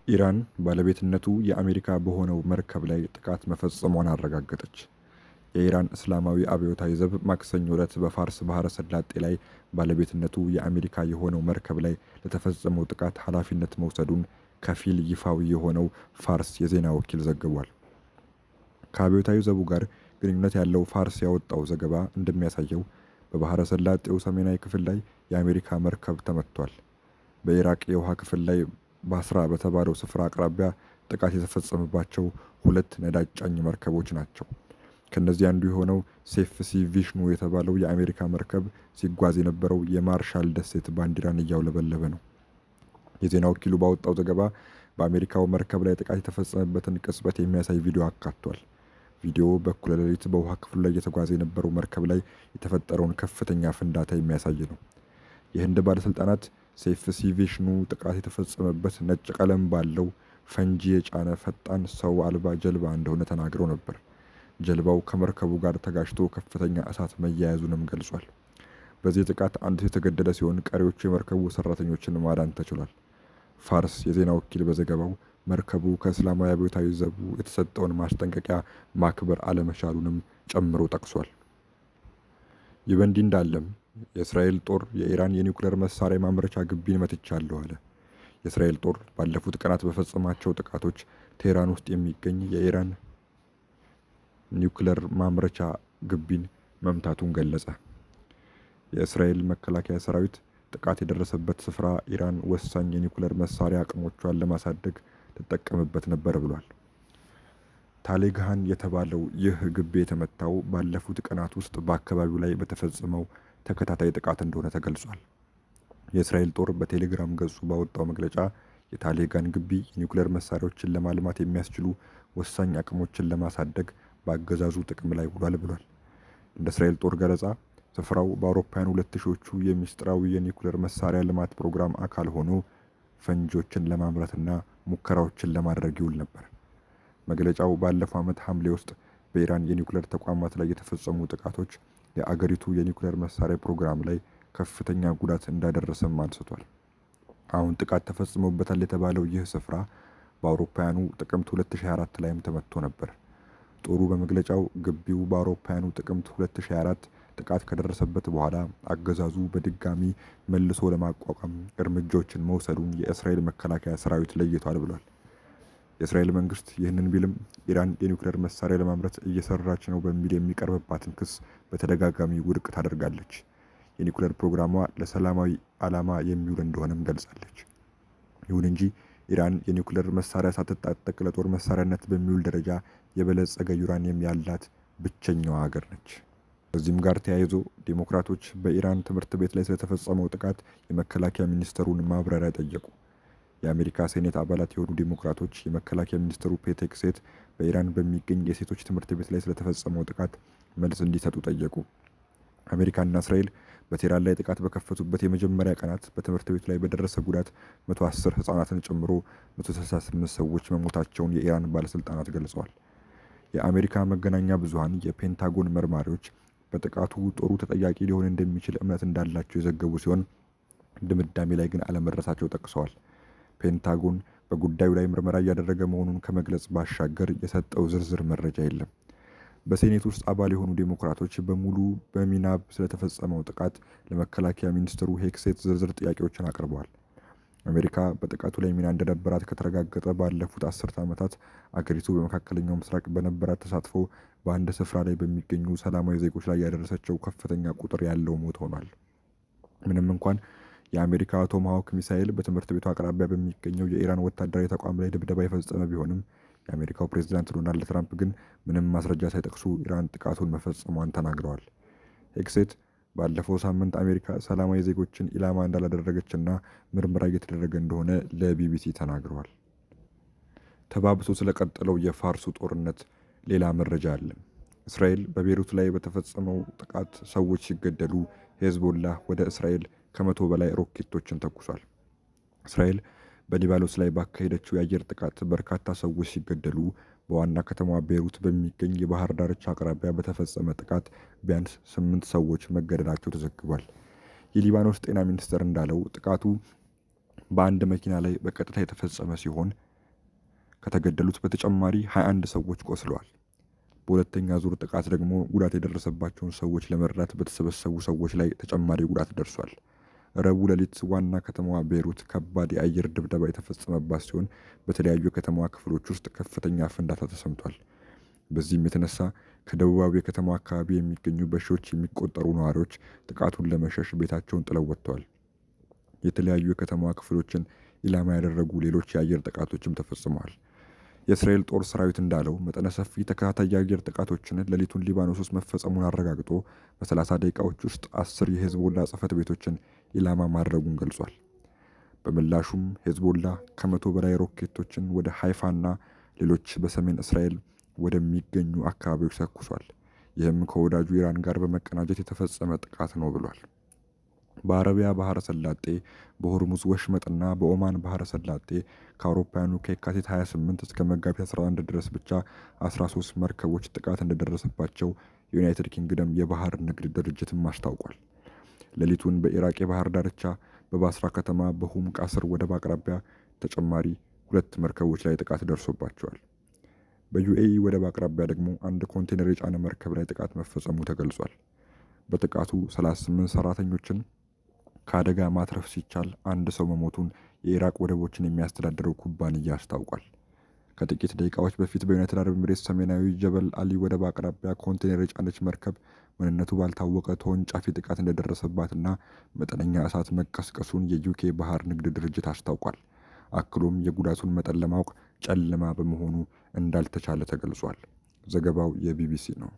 ኢራን ባለቤትነቱ የአሜሪካ በሆነው መርከብ ላይ ጥቃት መፈጸሟን አረጋገጠች። የኢራን እስላማዊ አብዮታዊ ዘብ ማክሰኞ ዕለት በፋርስ ባህረ ሰላጤ ላይ ባለቤትነቱ የአሜሪካ የሆነው መርከብ ላይ ለተፈጸመው ጥቃት ኃላፊነት መውሰዱን ከፊል ይፋዊ የሆነው ፋርስ የዜና ወኪል ዘግቧል። ከአብዮታዊ ዘቡ ጋር ግንኙነት ያለው ፋርስ ያወጣው ዘገባ እንደሚያሳየው በባህረ ሰላጤው ሰሜናዊ ክፍል ላይ የአሜሪካ መርከብ ተመቷል። በኢራቅ የውሃ ክፍል ላይ ባስራ በተባለው ስፍራ አቅራቢያ ጥቃት የተፈጸመባቸው ሁለት ነዳጅ ጫኝ መርከቦች ናቸው። ከነዚህ አንዱ የሆነው ሴፍሲ ቪሽኑ የተባለው የአሜሪካ መርከብ ሲጓዝ የነበረው የማርሻል ደሴት ባንዲራን እያውለበለበ ነው። የዜና ወኪሉ ባወጣው ዘገባ በአሜሪካው መርከብ ላይ ጥቃት የተፈጸመበትን ቅጽበት የሚያሳይ ቪዲዮ አካቷል። ቪዲዮ በእኩለ ሌሊት በውሃ ክፍሉ ላይ እየተጓዘ የነበረው መርከብ ላይ የተፈጠረውን ከፍተኛ ፍንዳታ የሚያሳይ ነው። የህንድ ባለስልጣናት ሴፍሲ ቪሽኑ ጥቃት የተፈጸመበት ነጭ ቀለም ባለው ፈንጂ የጫነ ፈጣን ሰው አልባ ጀልባ እንደሆነ ተናግረው ነበር። ጀልባው ከመርከቡ ጋር ተጋጭቶ ከፍተኛ እሳት መያያዙንም ገልጿል። በዚህ ጥቃት አንድ ሰው የተገደለ ሲሆን ቀሪዎቹ የመርከቡ ሰራተኞችን ማዳን ተችሏል። ፋርስ የዜና ወኪል በዘገባው መርከቡ ከእስላማዊ አብዮታዊ ዘቡ የተሰጠውን ማስጠንቀቂያ ማክበር አለመቻሉንም ጨምሮ ጠቅሷል። ይህ በእንዲህ እንዳለም የእስራኤል ጦር የኢራን የኒውክሌር መሳሪያ ማምረቻ ግቢን መትቻለሁ አለ። የእስራኤል ጦር ባለፉት ቀናት በፈጸማቸው ጥቃቶች ቴህራን ውስጥ የሚገኝ የኢራን ኒውክሌር ማምረቻ ግቢን መምታቱን ገለጸ። የእስራኤል መከላከያ ሰራዊት ጥቃት የደረሰበት ስፍራ ኢራን ወሳኝ የኒውክሌር መሳሪያ አቅሞቿን ለማሳደግ ትጠቀምበት ነበር ብሏል። ታሌግሃን የተባለው ይህ ግቢ የተመታው ባለፉት ቀናት ውስጥ በአካባቢው ላይ በተፈጸመው ተከታታይ ጥቃት እንደሆነ ተገልጿል። የእስራኤል ጦር በቴሌግራም ገጹ ባወጣው መግለጫ የታሌጋን ግቢ የኒውክሌር መሳሪያዎችን ለማልማት የሚያስችሉ ወሳኝ አቅሞችን ለማሳደግ በአገዛዙ ጥቅም ላይ ውሏል ብሏል። እንደ እስራኤል ጦር ገለጻ ስፍራው በአውሮፓውያን 2000ዎቹ የሚስጥራዊ የኒውክሌር መሳሪያ ልማት ፕሮግራም አካል ሆኖ ፈንጂዎችን ለማምረትና ሙከራዎችን ለማድረግ ይውል ነበር። መግለጫው ባለፈው ዓመት ሐምሌ ውስጥ በኢራን የኒውክሌር ተቋማት ላይ የተፈጸሙ ጥቃቶች የአገሪቱ የኒውክሌር መሳሪያ ፕሮግራም ላይ ከፍተኛ ጉዳት እንዳደረሰም አንስቷል። አሁን ጥቃት ተፈጽሞበታል የተባለው ይህ ስፍራ በአውሮፓውያኑ ጥቅምት 2024 ላይም ተመቶ ነበር። ጦሩ በመግለጫው ግቢው በአውሮፓውያኑ ጥቅምት 2024 ጥቃት ከደረሰበት በኋላ አገዛዙ በድጋሚ መልሶ ለማቋቋም እርምጃዎችን መውሰዱን የእስራኤል መከላከያ ሰራዊት ለይቷል ብሏል። የእስራኤል መንግስት ይህንን ቢልም ኢራን የኒውክሌር መሳሪያ ለማምረት እየሰራች ነው በሚል የሚቀርብባትን ክስ በተደጋጋሚ ውድቅ ታደርጋለች። የኒውክሌር ፕሮግራሟ ለሰላማዊ ዓላማ የሚውል እንደሆነም ገልጻለች። ይሁን እንጂ ኢራን የኒውክሌር መሳሪያ ሳትታጠቅ ለጦር መሳሪያነት በሚውል ደረጃ የበለጸገ ዩራኒየም ያላት ብቸኛዋ ሀገር ነች። ከዚህም ጋር ተያይዞ ዴሞክራቶች በኢራን ትምህርት ቤት ላይ ስለተፈጸመው ጥቃት የመከላከያ ሚኒስትሩን ማብራሪያ ጠየቁ። የአሜሪካ ሴኔት አባላት የሆኑ ዴሞክራቶች የመከላከያ ሚኒስትሩ ፔት ሄግሴት በኢራን በሚገኝ የሴቶች ትምህርት ቤት ላይ ስለተፈጸመው ጥቃት መልስ እንዲሰጡ ጠየቁ። አሜሪካና እስራኤል በቴህራን ላይ ጥቃት በከፈቱበት የመጀመሪያ ቀናት በትምህርት ቤቱ ላይ በደረሰ ጉዳት 110 ህጻናትን ጨምሮ 168 ሰዎች መሞታቸውን የኢራን ባለስልጣናት ገልጸዋል። የአሜሪካ መገናኛ ብዙሃን የፔንታጎን መርማሪዎች በጥቃቱ ጦሩ ተጠያቂ ሊሆን እንደሚችል እምነት እንዳላቸው የዘገቡ ሲሆን ድምዳሜ ላይ ግን አለመድረሳቸው ጠቅሰዋል። ፔንታጎን በጉዳዩ ላይ ምርመራ እያደረገ መሆኑን ከመግለጽ ባሻገር የሰጠው ዝርዝር መረጃ የለም። በሴኔት ውስጥ አባል የሆኑ ዴሞክራቶች በሙሉ በሚናብ ስለተፈጸመው ጥቃት ለመከላከያ ሚኒስትሩ ሄግሴት ዝርዝር ጥያቄዎችን አቅርበዋል። አሜሪካ በጥቃቱ ላይ ሚና እንደነበራት ከተረጋገጠ ባለፉት 10 ዓመታት አገሪቱ በመካከለኛው ምስራቅ በነበራት ተሳትፎ በአንድ ስፍራ ላይ በሚገኙ ሰላማዊ ዜጎች ላይ ያደረሰችው ከፍተኛ ቁጥር ያለው ሞት ሆኗል። ምንም እንኳን የአሜሪካ ቶማሃውክ ሚሳኤል በትምህርት ቤቱ አቅራቢያ በሚገኘው የኢራን ወታደራዊ ተቋም ላይ ድብደባ የፈጸመ ቢሆንም የአሜሪካው ፕሬዝዳንት ዶናልድ ትራምፕ ግን ምንም ማስረጃ ሳይጠቅሱ ኢራን ጥቃቱን መፈጸሟን ተናግረዋል። ሄግሴት ባለፈው ሳምንት አሜሪካ ሰላማዊ ዜጎችን ኢላማ እንዳላደረገችና ምርመራ እየተደረገ እንደሆነ ለቢቢሲ ተናግረዋል። ተባብሶ ስለቀጠለው የፋርሱ ጦርነት ሌላ መረጃ አለ። እስራኤል በቤሩት ላይ በተፈጸመው ጥቃት ሰዎች ሲገደሉ ሄዝቦላህ ወደ እስራኤል ከ100 በላይ ሮኬቶችን ተኩሷል። እስራኤል በሊባኖስ ላይ ባካሄደችው የአየር ጥቃት በርካታ ሰዎች ሲገደሉ በዋና ከተማዋ ቤይሩት በሚገኝ የባህር ዳርቻ አቅራቢያ በተፈጸመ ጥቃት ቢያንስ 8 ሰዎች መገደላቸው ተዘግቧል። የሊባኖስ ጤና ሚኒስቴር እንዳለው ጥቃቱ በአንድ መኪና ላይ በቀጥታ የተፈጸመ ሲሆን ከተገደሉት በተጨማሪ 21 ሰዎች ቆስለዋል። በሁለተኛ ዙር ጥቃት ደግሞ ጉዳት የደረሰባቸውን ሰዎች ለመርዳት በተሰበሰቡ ሰዎች ላይ ተጨማሪ ጉዳት ደርሷል። ረቡዕ ሌሊት ዋና ከተማዋ ቤይሩት ከባድ የአየር ድብደባ የተፈጸመባት ሲሆን በተለያዩ የከተማዋ ክፍሎች ውስጥ ከፍተኛ ፍንዳታ ተሰምቷል። በዚህም የተነሳ ከደቡባዊ የከተማዋ አካባቢ የሚገኙ በሺዎች የሚቆጠሩ ነዋሪዎች ጥቃቱን ለመሸሽ ቤታቸውን ጥለው ወጥተዋል። የተለያዩ የከተማዋ ክፍሎችን ኢላማ ያደረጉ ሌሎች የአየር ጥቃቶችም ተፈጽመዋል። የእስራኤል ጦር ሰራዊት እንዳለው መጠነ ሰፊ ተከታታይ የአየር ጥቃቶችን ሌሊቱን ሊባኖስ ውስጥ መፈጸሙን አረጋግጦ በ30 ደቂቃዎች ውስጥ 10 የሄዝቦላ ጽሕፈት ቤቶችን ኢላማ ማድረጉን ገልጿል። በምላሹም ሄዝቦላ ከ100 በላይ ሮኬቶችን ወደ ሃይፋና ሌሎች በሰሜን እስራኤል ወደሚገኙ አካባቢዎች ተኩሷል። ይህም ከወዳጁ ኢራን ጋር በመቀናጀት የተፈጸመ ጥቃት ነው ብሏል። በአረቢያ ባህረ ሰላጤ፣ በሆርሙዝ ወሽመጥና በኦማን ባህረ ሰላጤ ከአውሮፓውያኑ ከየካቲት 28 እስከ መጋቢት 11 ድረስ ብቻ 13 መርከቦች ጥቃት እንደደረሰባቸው የዩናይትድ ኪንግደም የባህር ንግድ ድርጅትም አስታውቋል። ሌሊቱን በኢራቅ የባህር ዳርቻ በባስራ ከተማ በሁም ቃስር ወደብ አቅራቢያ ተጨማሪ 2 መርከቦች ላይ ጥቃት ደርሶባቸዋል። በዩኤኢ ወደብ አቅራቢያ ደግሞ አንድ ኮንቴነር የጫነ መርከብ ላይ ጥቃት መፈጸሙ ተገልጿል። በጥቃቱ 38 ሰራተኞችን ከአደጋ ማትረፍ ሲቻል አንድ ሰው መሞቱን የኢራቅ ወደቦችን የሚያስተዳድረው ኩባንያ አስታውቋል። ከጥቂት ደቂቃዎች በፊት በዩናይትድ አረብ ኤሚሬትስ ሰሜናዊ ጀበል አሊ ወደብ አቅራቢያ ኮንቴነር የጫነች መርከብ ምንነቱ ባልታወቀ ተወንጫፊ ጥቃት እንደደረሰባትና መጠነኛ እሳት መቀስቀሱን የዩኬ ባህር ንግድ ድርጅት አስታውቋል። አክሎም የጉዳቱን መጠን ለማወቅ ጨለማ በመሆኑ እንዳልተቻለ ተገልጿል። ዘገባው የቢቢሲ ነው።